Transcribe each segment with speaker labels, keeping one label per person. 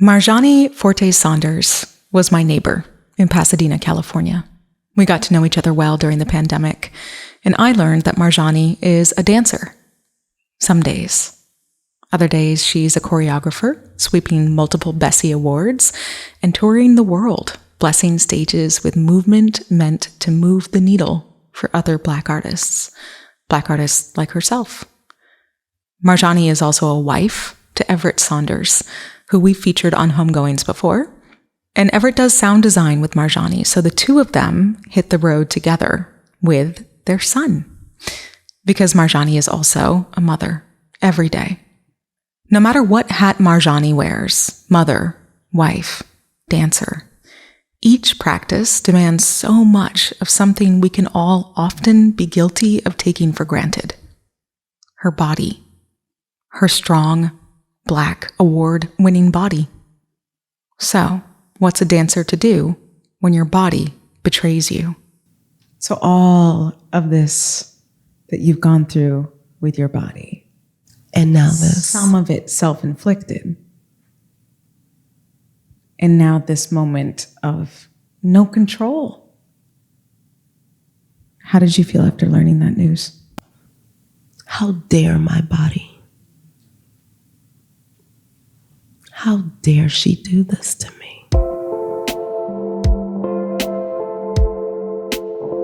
Speaker 1: Marjani Forté-Saunders was my neighbor in Pasadena, California. We got to know each other well during the pandemic, and I learned that Marjani is a dancer. Some days. Other days, she's a choreographer, sweeping multiple Bessie Awards, and touring the world, blessing stages with movement meant to move the needle for other Black artists like herself. Marjani is also a wife to Everett Saunders, who we featured on Homegoings before. And Everett does sound design with Marjani, so the two of them hit the road together with their son. Because Marjani is also a mother every day. No matter what hat Marjani wears, mother, wife, dancer, each practice demands so much of something we can all often be guilty of taking for granted. Her body. Her strong, Black, award-winning body. So, what's a dancer to do when your body betrays you?
Speaker 2: So all of this that you've gone through with your body.
Speaker 3: And now this.
Speaker 2: Some of it self-inflicted. And now this moment of no control. How did you feel after learning that news?
Speaker 3: How dare my body? How dare she do this to me?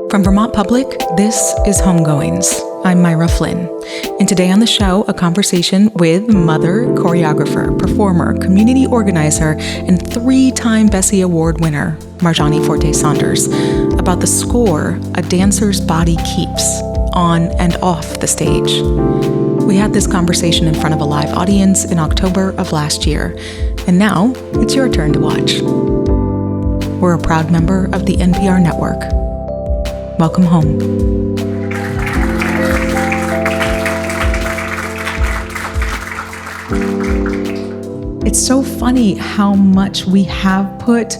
Speaker 1: From Vermont Public, this is Homegoings. I'm Myra Flynn, and today on the show, a conversation with mother, choreographer, performer, community organizer, and 3-time Bessie Award winner, Marjani Forté-Saunders, about the score a dancer's body keeps on and off the stage. We had this conversation in front of a live audience in October of last year, and now it's your turn to watch. We're a proud member of the NPR network. Welcome home.
Speaker 2: It's so funny how much we have put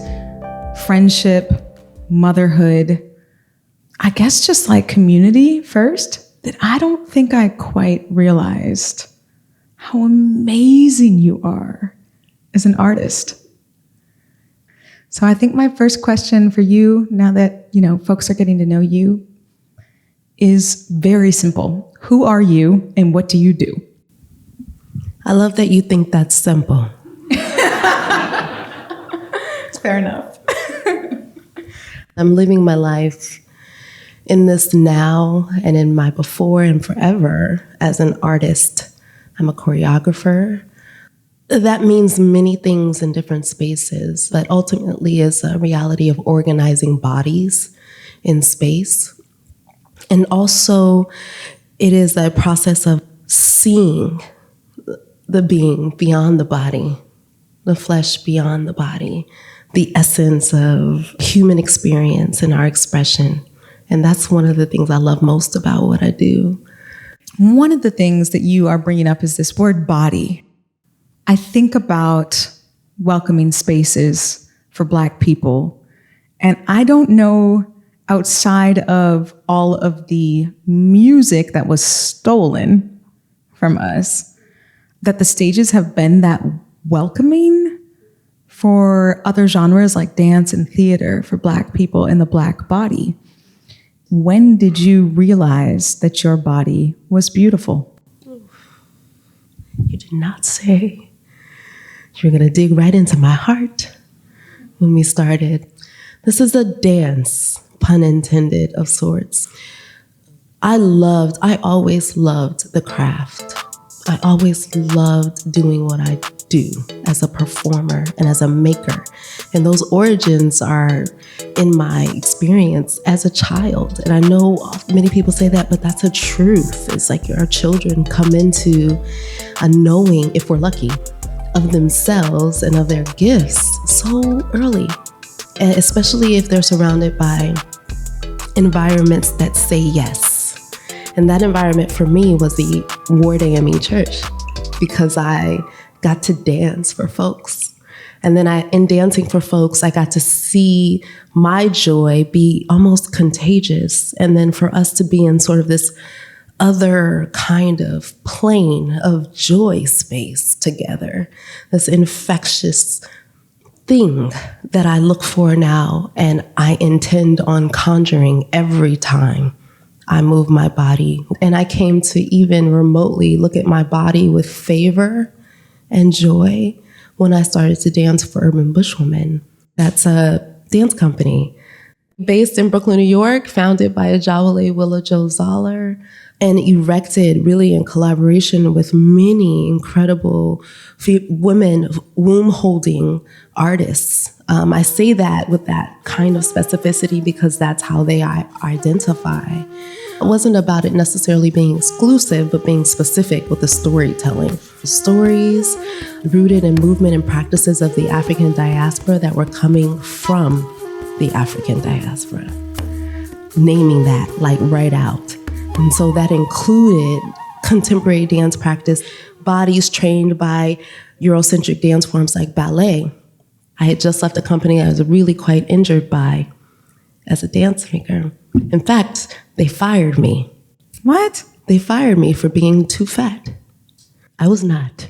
Speaker 2: friendship, motherhood, I guess just like community first, that I don't think I quite realized how amazing you are as an artist. So I think my first question for you, now that, folks are getting to know you, is very simple. Who are you and what do you do?
Speaker 3: I love that you think that's simple.
Speaker 2: It's fair enough.
Speaker 3: I'm living my life in this now and in my before and forever as an artist. I'm a choreographer. That means many things in different spaces, but ultimately is a reality of organizing bodies in space. And also it is a process of seeing the being beyond the body, the flesh beyond the body, the essence of human experience and our expression. And that's one of the things I love most about what I do.
Speaker 2: One of the things that you are bringing up is this word body. I think about welcoming spaces for Black people, and I don't know, outside of all of the music that was stolen from us, that the stages have been that welcoming for other genres like dance and theater for Black people in the Black body. When did you realize that your body was beautiful?
Speaker 3: You did not say you were going to dig right into my heart when we started. This is a dance, pun intended, of sorts. I always loved the craft. I always loved doing what I do as a performer and as a maker. And those origins are in my experience as a child. And I know many people say that, but that's a truth. It's like our children come into a knowing, if we're lucky, of themselves and of their gifts so early. And especially if they're surrounded by environments that say yes. And that environment for me was the Ward AME Church, because I got to dance for folks. And then in dancing for folks, I got to see my joy be almost contagious. And then for us to be in sort of this other kind of plane of joy space together, this infectious thing that I look for now and I intend on conjuring every time I move my body. And I came to even remotely look at my body with favor and joy when I started to dance for Urban Bushwomen. That's a dance company based in Brooklyn, New York, founded by Ajawale Willow Jo Zoller, and erected really in collaboration with many incredible women womb-holding artists. I say that with that kind of specificity because that's how they identify. It wasn't about it necessarily being exclusive, but being specific with the storytelling. Stories rooted in movement and practices of the African diaspora that were coming from the African diaspora. Naming that like right out. And so that included contemporary dance practice, bodies trained by Eurocentric dance forms like ballet. I had just left a company I was really quite injured by as a dance maker. In fact, they fired me.
Speaker 2: What?
Speaker 3: They fired me for being too fat. I was not.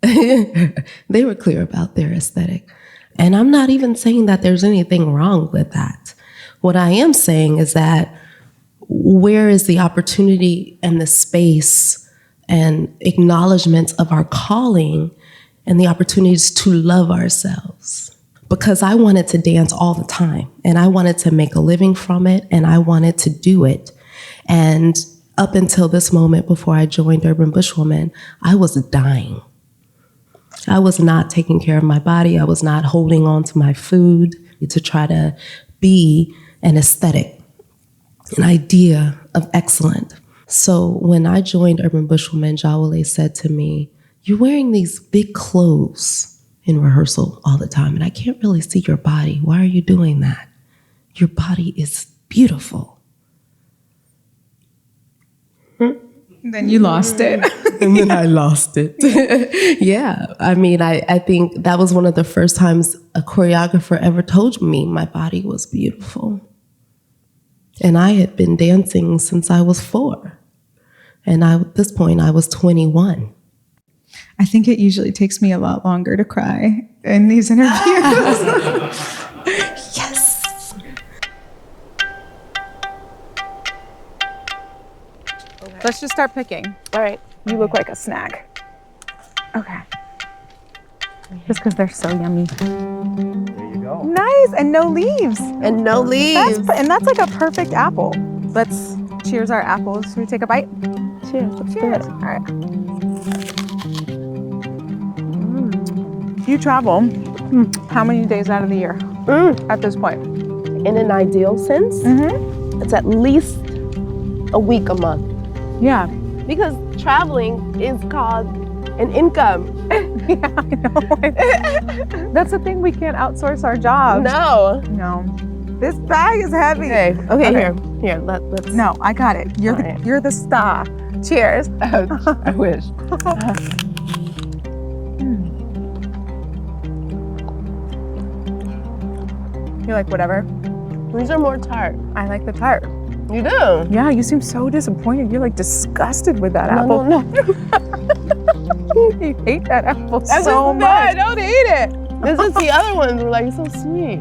Speaker 3: They were clear about their aesthetic. And I'm not even saying that there's anything wrong with that. What I am saying is that where is the opportunity and the space and acknowledgement of our calling and the opportunities to love ourselves? Because I wanted to dance all the time and I wanted to make a living from it and I wanted to do it. And up until this moment before I joined Urban Bushwomen, I was dying. I was not taking care of my body. I was not holding on to my food to try to be an aesthetic, an idea of excellence. So when I joined Urban Bushwomen, Jawale said to me, "You're wearing these big clothes in rehearsal all the time, and I can't really see your body. Why are you doing that? Your body is beautiful."
Speaker 2: Then you lost it.
Speaker 3: And then I lost it. Yeah. I mean, I think that was one of the first times a choreographer ever told me my body was beautiful. And I had been dancing since I was 4. And at this point, I was 21.
Speaker 2: I think it usually takes me a lot longer to cry in these interviews.
Speaker 3: Yes.
Speaker 2: Let's just start picking.
Speaker 4: All right.
Speaker 2: You look like a snack. Okay. Just because they're so yummy.
Speaker 4: There you go.
Speaker 2: Nice, and no leaves.
Speaker 3: And no leaves.
Speaker 2: That's like a perfect apple. Let's cheers our apples. Should we take a bite?
Speaker 3: Cheers. Let's do
Speaker 2: Cheers.
Speaker 3: it.
Speaker 2: All right. You travel how many days out of the year at this point?
Speaker 4: In an ideal sense, it's at least a week, a month.
Speaker 2: Yeah.
Speaker 4: Because traveling is called an income.
Speaker 2: Yeah, I know. That's the thing, we can't outsource our jobs.
Speaker 4: No.
Speaker 2: No. This bag is heavy.
Speaker 4: Okay. Here. Let's.
Speaker 2: No, I got it. You're the star. Cheers.
Speaker 4: I wish.
Speaker 2: You like whatever?
Speaker 4: These are more tart.
Speaker 2: I like the tart.
Speaker 4: You do?
Speaker 2: Yeah, you seem so disappointed. You're like disgusted with that apple.
Speaker 4: No.
Speaker 2: You hate that apple
Speaker 4: That's
Speaker 2: so
Speaker 4: just
Speaker 2: much.
Speaker 4: bad.
Speaker 2: Don't eat it.
Speaker 4: This is the other ones were like so sweet.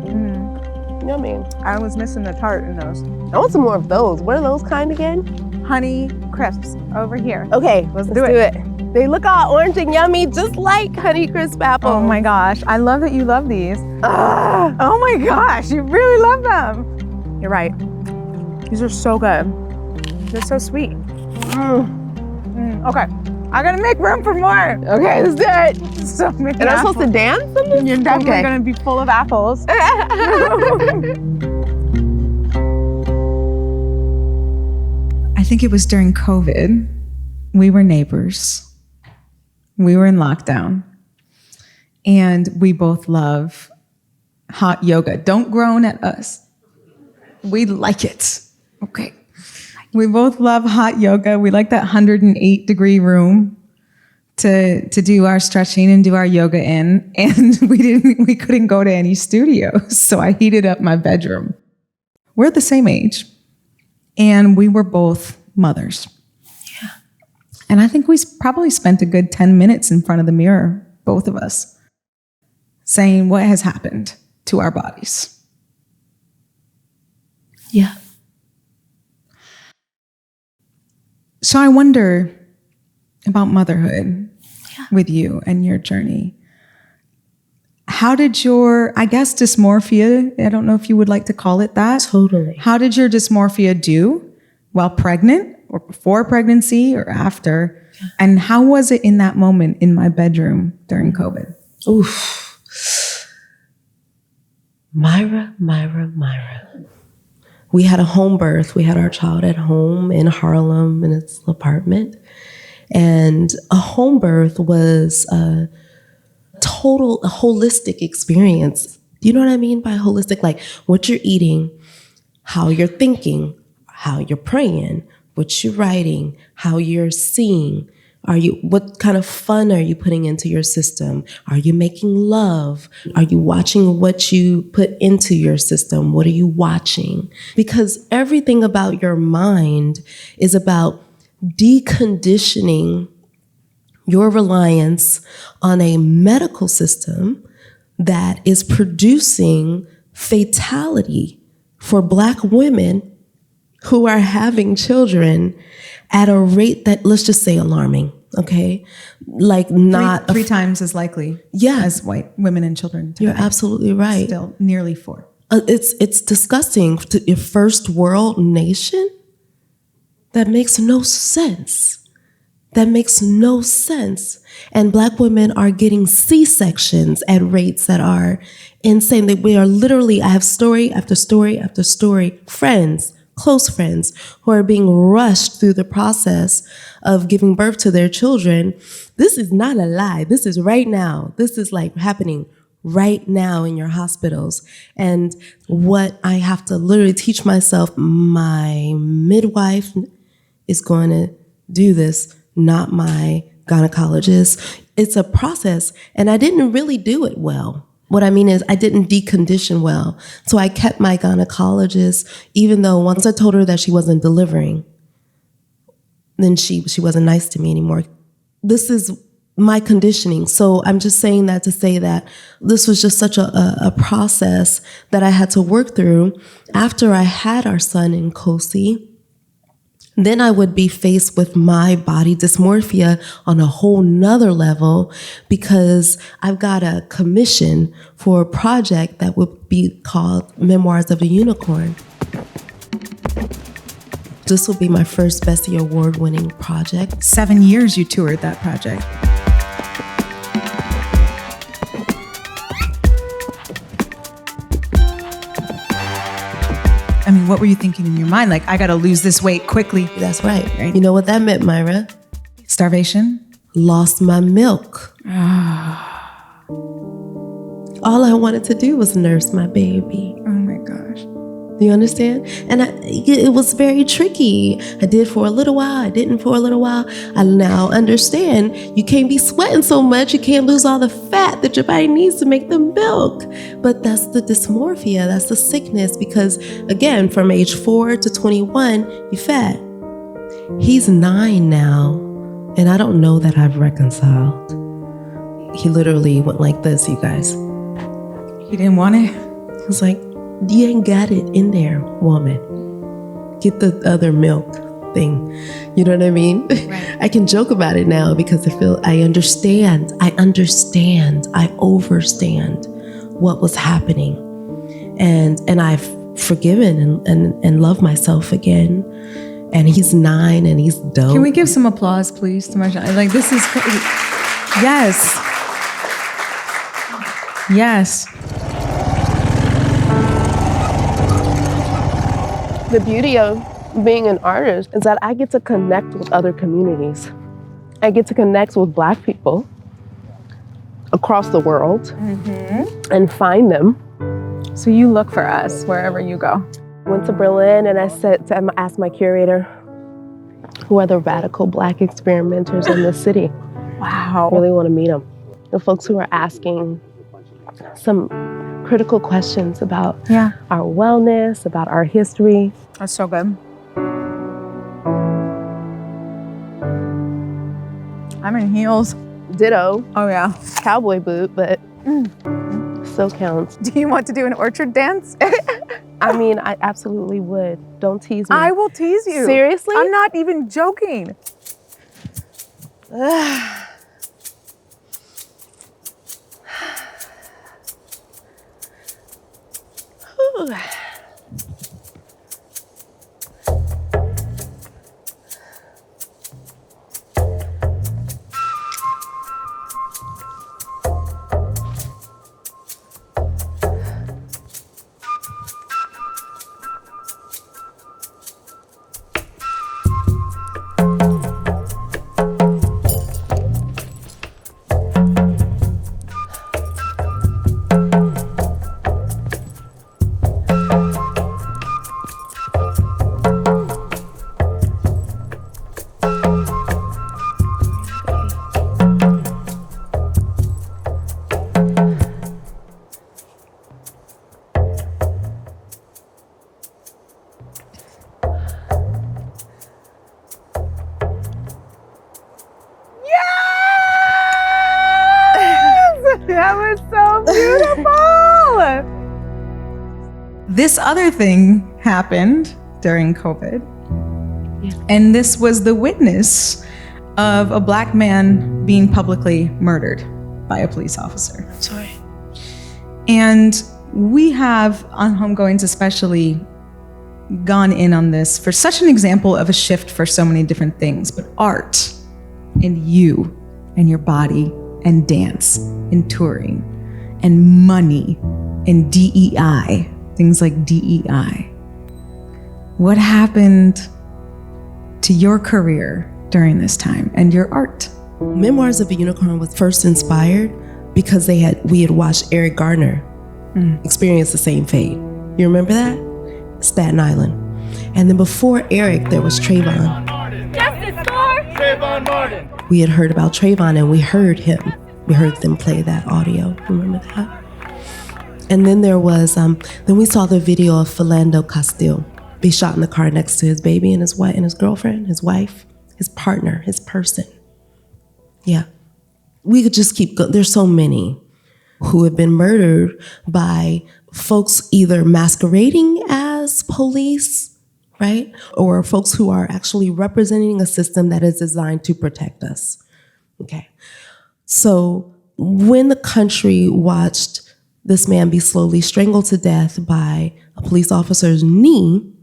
Speaker 4: Yummy.
Speaker 2: I was missing the tart in those.
Speaker 4: I want some more of those. What are those kind again?
Speaker 2: Honey crisps over here.
Speaker 4: Okay,
Speaker 2: Let's
Speaker 4: do
Speaker 2: do
Speaker 4: it. They look all orange and yummy, just like Honey Crisp apple.
Speaker 2: Oh my gosh, I love that you love these. Oh my gosh, you really love them. You're right. These are so good. They're so sweet. Okay, I gotta make room for more.
Speaker 4: Okay, let's do it.
Speaker 2: So many
Speaker 4: And I'm
Speaker 2: apples.
Speaker 4: supposed to dance something?
Speaker 2: You're definitely
Speaker 4: Okay.
Speaker 2: gonna be full of apples. I think it was during COVID. We were neighbors. We were in lockdown. And we both love hot yoga. Don't groan at us. We like it. Okay. We both love hot yoga. We like that 108-degree room to do our stretching and do our yoga in. And we couldn't go to any studios. So I heated up my bedroom. We're the same age. And we were both mothers. And I think we probably spent a good 10 minutes in front of the mirror, both of us, saying what has happened to our bodies.
Speaker 3: Yeah.
Speaker 2: So I wonder about motherhood with you and your journey. How did your, I guess, dysmorphia, I don't know if you would like to call it that.
Speaker 3: Totally.
Speaker 2: How did your dysmorphia do while pregnant or before pregnancy or after? Yeah. And how was it in that moment in my bedroom during COVID?
Speaker 3: Oof. Myra. We had a home birth. We had our child at home in Harlem in its apartment. And a home birth was a holistic experience. Do you know what I mean by holistic? Like what you're eating, how you're thinking, how you're praying, what you're writing, how you're seeing. What kind of fun are you putting into your system? Are you making love? Are you watching what you put into your system? What are you watching? Because everything about your mind is about deconditioning your reliance on a medical system that is producing fatality for Black women who are having children at a rate that, let's just say, alarming, okay? Like not...
Speaker 2: Three times as likely as white women and children today.
Speaker 3: You're absolutely right.
Speaker 2: Still nearly 4.
Speaker 3: It's disgusting. To a first world nation, that makes no sense. That makes no sense. And Black women are getting C-sections at rates that are insane. That we are literally, I have story after story after story, friends, close friends who are being rushed through the process of giving birth to their children. This is not a lie. This is right now. This is like happening right now in your hospitals. And what I have to literally teach myself, my midwife is going to do this, not my gynecologist. It's a process, and I didn't really do it well. What I mean is I didn't decondition well. So I kept my gynecologist, even though once I told her that she wasn't delivering, then she wasn't nice to me anymore. This is my conditioning. So I'm just saying that to say that this was just such a process that I had to work through. After I had our son in COSI, then I would be faced with my body dysmorphia on a whole nother level, because I've got a commission for a project that would be called Memoirs of a Unicorn. This will be my first Bessie Award winning project.
Speaker 2: 7 years you toured that project. I mean, what were you thinking in your mind? Like, I got to lose this weight quickly.
Speaker 3: That's right. You know what that meant, Myra?
Speaker 2: Starvation?
Speaker 3: Lost my milk. All I wanted to do was nurse my baby.
Speaker 2: Oh my gosh.
Speaker 3: Do you understand? And it was very tricky. I did for a little while. I didn't for a little while. I now understand you can't be sweating so much. You can't lose all the fat that your body needs to make the milk. But that's the dysmorphia. That's the sickness. Because again, from age 4 to 21, you're fat. He's 9 now. And I don't know that I've reconciled. He literally went like this, you guys.
Speaker 2: He didn't want it?
Speaker 3: He was like, you ain't got it in there, woman. Get the other milk thing. You know what I mean? Right. I can joke about it now because I understand, I overstand what was happening. And I've forgiven and loved myself again. And he's 9 and he's dope.
Speaker 2: Can we give some applause, please, to Marjani? Like, this is crazy. Yes. Yes.
Speaker 4: The beauty of being an artist is that I get to connect with other communities. I get to connect with Black people across the world and find them.
Speaker 1: So you look for us wherever you go.
Speaker 4: Went to Berlin and I asked my curator, who are the radical Black experimenters in the city?
Speaker 1: Wow.
Speaker 4: I really want to meet them. The folks who are asking some critical questions about our wellness, about our history.
Speaker 1: That's so good.
Speaker 2: I'm in heels.
Speaker 4: Ditto.
Speaker 2: Oh, yeah.
Speaker 4: Cowboy boot, but still counts.
Speaker 2: Do you want to do an orchard dance?
Speaker 4: I mean, I absolutely would. Don't tease me.
Speaker 2: I will tease you.
Speaker 4: Seriously?
Speaker 2: I'm not even joking. That was so beautiful. This other thing happened during COVID.
Speaker 4: Yeah.
Speaker 2: And this was the witness of a Black man being publicly murdered by a police officer.
Speaker 4: Sorry.
Speaker 2: And we have, on Homegoings especially, gone in on this for such an example of a shift for so many different things, but art and you and your body and dance and touring and money and DEI, things like DEI. What happened to your career during this time and your art?
Speaker 3: Memoirs of a Unicorn was first inspired because we had watched Eric Garner experience the same fate. You remember that? Staten Island. And then before Eric, there was Trayvon.
Speaker 5: Justice for Trayvon Martin.
Speaker 3: We had heard about Trayvon and we heard him. We heard them play that audio. Remember that? And then there was, then we saw the video of Philando Castile be shot in the car next to his baby and his wife and his girlfriend, his wife, his partner, his person. Yeah. We could just keep going. There's so many who have been murdered by folks either masquerading as police, right? Or folks who are actually representing a system that is designed to protect us. Okay. So when the country watched this man be slowly strangled to death by a police officer's knee,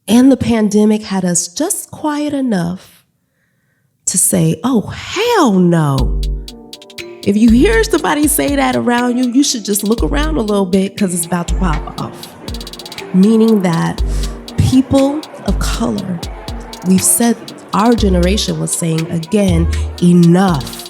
Speaker 3: and the pandemic had us just quiet enough to say, oh, hell no. If you hear somebody say that around you, you should just look around a little bit because it's about to pop off. Meaning that people of color, we've said, our generation was saying, again, enough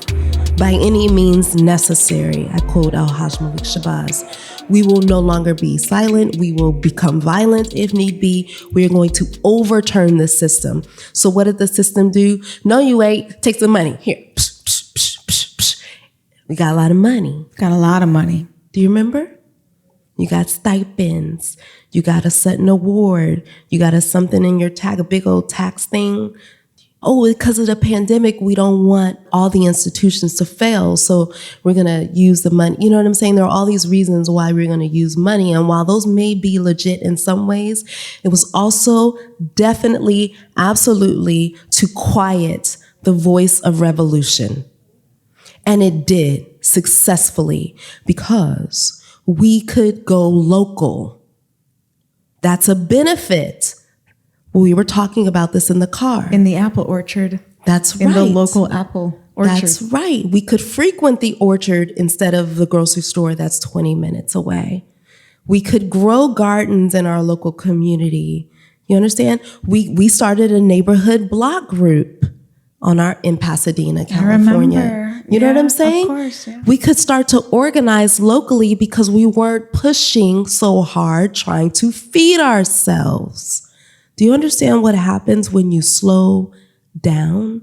Speaker 3: by any means necessary. I quote Al-Haj Malik Shabazz. We will no longer be silent. We will become violent if need be. We are going to overturn the system. So what did the system do? No, you ain't. Take some money. Here. Psh, psh, psh, psh, psh. We got a lot of money.
Speaker 2: Got a lot of money.
Speaker 3: Do you remember? You got stipends. You got a Sutton Award. You got a something in your tag, a big old tax thing. Oh, because of the pandemic, we don't want all the institutions to fail, so we're going to use the money. You know what I'm saying? There are all these reasons why we're going to use money, and while those may be legit in some ways, it was also definitely, absolutely to quiet the voice of revolution. And it did successfully because we could go local. That's a benefit. We were talking about this in the car.
Speaker 2: In the apple orchard.
Speaker 3: That's right.
Speaker 2: In the local apple orchard.
Speaker 3: That's right. We could frequent the orchard instead of the grocery store that's 20 minutes away. We could grow gardens in our local community. You understand? We started a neighborhood block group in Pasadena, California.
Speaker 2: I remember.
Speaker 3: You know what I'm saying?
Speaker 2: Of course, yeah.
Speaker 3: We could start to organize locally because we weren't pushing so hard trying to feed ourselves. Do you understand what happens when you slow down?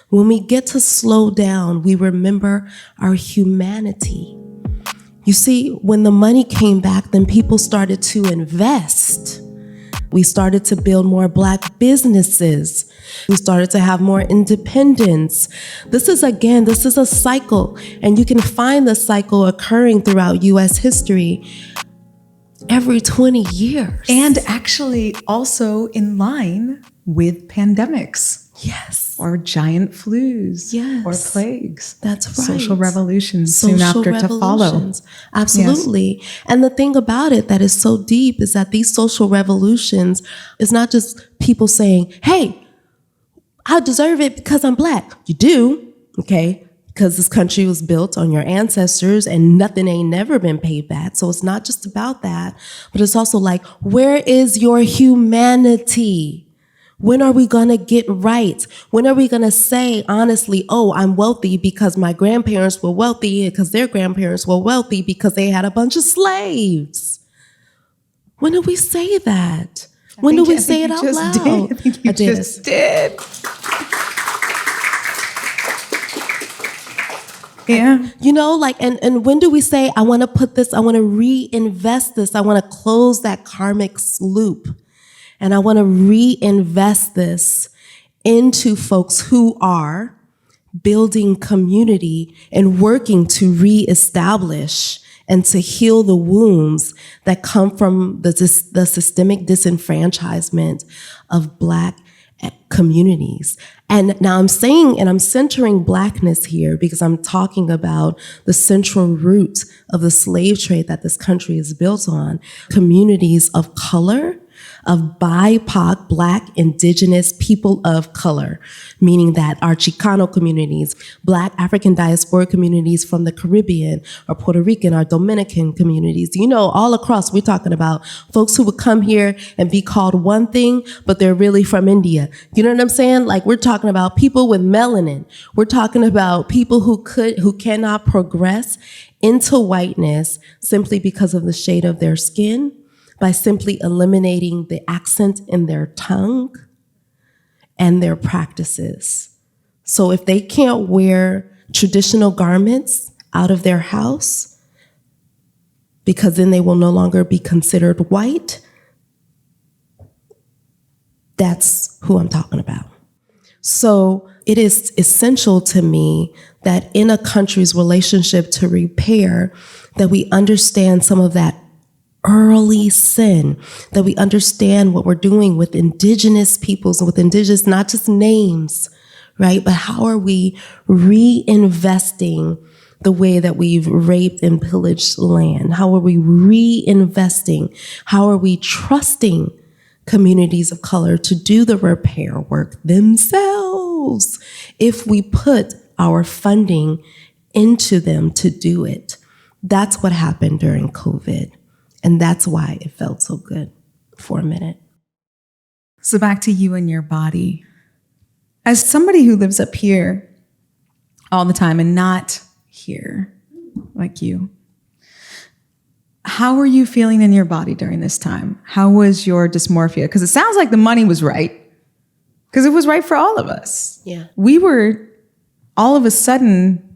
Speaker 3: When we get to slow down, we remember our humanity. You see, when the money came back, then people started to invest. We started to build more Black businesses. We started to have more independence. This is a cycle, and you can find the cycle occurring throughout U.S. history every 20 years.
Speaker 2: And actually also in line with pandemics.
Speaker 3: Yes.
Speaker 2: Or giant flus.
Speaker 3: Yes.
Speaker 2: Or plagues.
Speaker 3: That's right.
Speaker 2: Social revolutions soon after to follow.
Speaker 3: Absolutely. Yes. And the thing about it that is so deep is that these social revolutions is not just people saying, hey, I deserve it because I'm Black. You do, okay? Because this country was built on your ancestors and nothing ain't never been paid back. So it's not just about that, but it's also like, where is your humanity? When are we gonna get right? When are we gonna say, honestly, oh, I'm wealthy because my grandparents were wealthy, because their grandparents were wealthy because they had a bunch of slaves? When do we say that? When do we say it out loud?
Speaker 2: I think you just did. Yeah.
Speaker 3: You know, like, and when do we say, I want to put this, I want to reinvest this, I want to close that karmic loop, and I want to reinvest this into folks who are building community and working to reestablish and to heal the wounds that come from the systemic disenfranchisement of Black communities. And now I'm saying, and I'm centering Blackness here because I'm talking about the central root of the slave trade that this country is built on. Communities of color, of BIPOC, Black, Indigenous, people of color, meaning that our Chicano communities, Black African diaspora communities from the Caribbean, or Puerto Rican, or Dominican communities, you know, all across, we're talking about folks who would come here and be called one thing, but they're really from India. You know what I'm saying? Like, we're talking about people with melanin. We're talking about people who cannot progress into whiteness simply because of the shade of their skin, by simply eliminating the accent in their tongue and their practices. So if they can't wear traditional garments out of their house, because then they will no longer be considered white, that's who I'm talking about. So it is essential to me that in a country's relationship to repair, that we understand some of that early sin, that we understand what we're doing with Indigenous peoples and with Indigenous, not just names, right? But how are we reinvesting the way that we've raped and pillaged land? How are we reinvesting? How are we trusting communities of color to do the repair work themselves if we put our funding into them to do it? That's what happened during COVID. And that's why it felt so good for a minute.
Speaker 2: So back to you and your body. As somebody who lives up here all the time and not here, like you, how were you feeling in your body during this time? How was your dysmorphia? Because it sounds like the money was right. Because it was right for all of us.
Speaker 3: Yeah.
Speaker 2: We were all of a sudden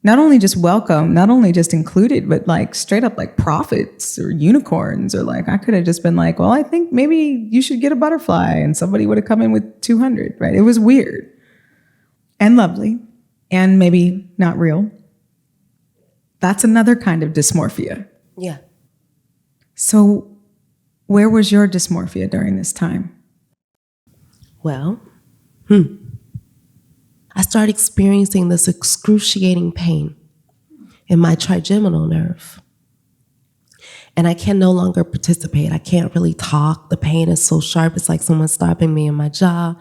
Speaker 2: not only just welcome, not only just included, but like straight up like prophets or unicorns, or like I could have just been like, well, I think maybe you should get a butterfly, and somebody would have come in with 200, right? It was weird and lovely and maybe not real. That's another kind of dysmorphia.
Speaker 3: Yeah.
Speaker 2: So where was your dysmorphia during this time?
Speaker 3: Well, I started experiencing this excruciating pain in my trigeminal nerve. And I can no longer participate. I can't really talk. The pain is so sharp. It's like someone stopping me in my jaw.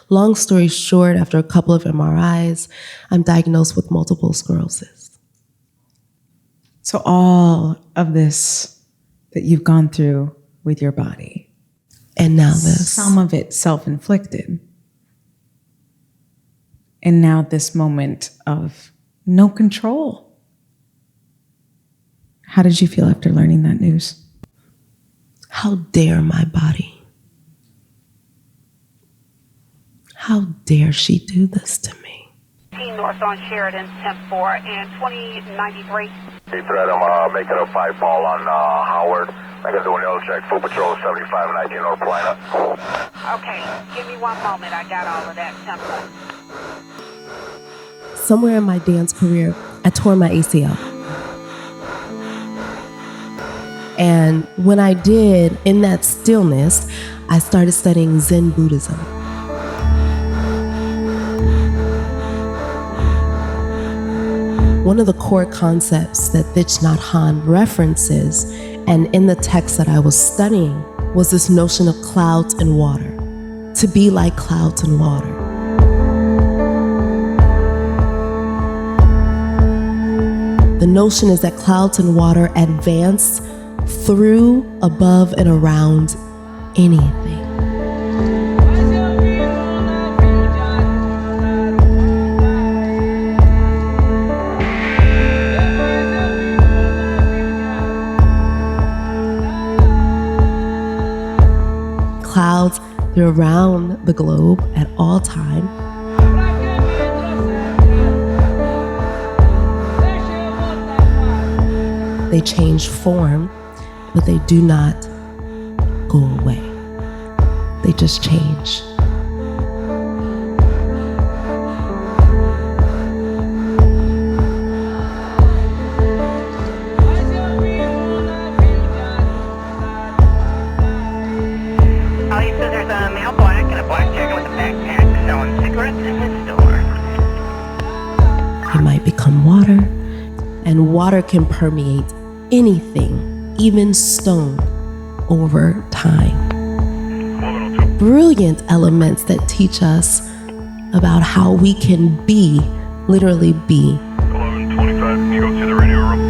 Speaker 3: Long story short, after a couple of MRIs, I'm diagnosed with multiple sclerosis.
Speaker 2: So all of this that you've gone through with your body.
Speaker 3: And now this.
Speaker 2: Some of it self-inflicted. And now this moment of no control. How did you feel after learning that news?
Speaker 3: How dare my body? How dare she do this to me?
Speaker 6: North on Sheridan, 10-4 and 2093.
Speaker 7: Hey, Fred, I'm making a 5 ball on Howard. I got the windows check. Full patrol 75 and 19 North Plano.
Speaker 6: Okay, give me one moment. I got all of that tempo.
Speaker 3: Somewhere in my dance career, I tore my ACL. And when I did, in that stillness, I started studying Zen Buddhism. One of the core concepts that Thich Nhat Hanh references, and in the text that I was studying, was this notion of clouds and water, to be like clouds and water. The notion is that clouds and water advance through, above, and around anything. Clouds, they're around the globe at all time. They change form, but they do not go away. They just change.
Speaker 6: There's a male black and a black chicken with a backpack selling cigarettes in his store.
Speaker 3: It might become water, and water can permeate anything, even stone, over time. Brilliant elements that teach us about how we can be, literally be.
Speaker 7: 1125, can you go to the radio room?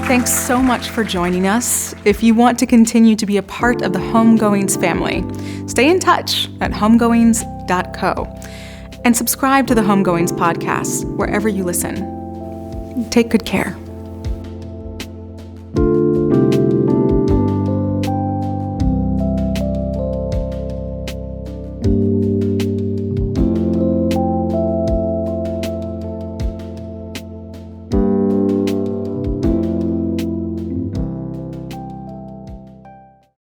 Speaker 1: Thanks so much for joining us. If you want to continue to be a part of the Homegoings family, stay in touch at homegoings.co and subscribe to the Homegoings podcast wherever you listen. Take good care.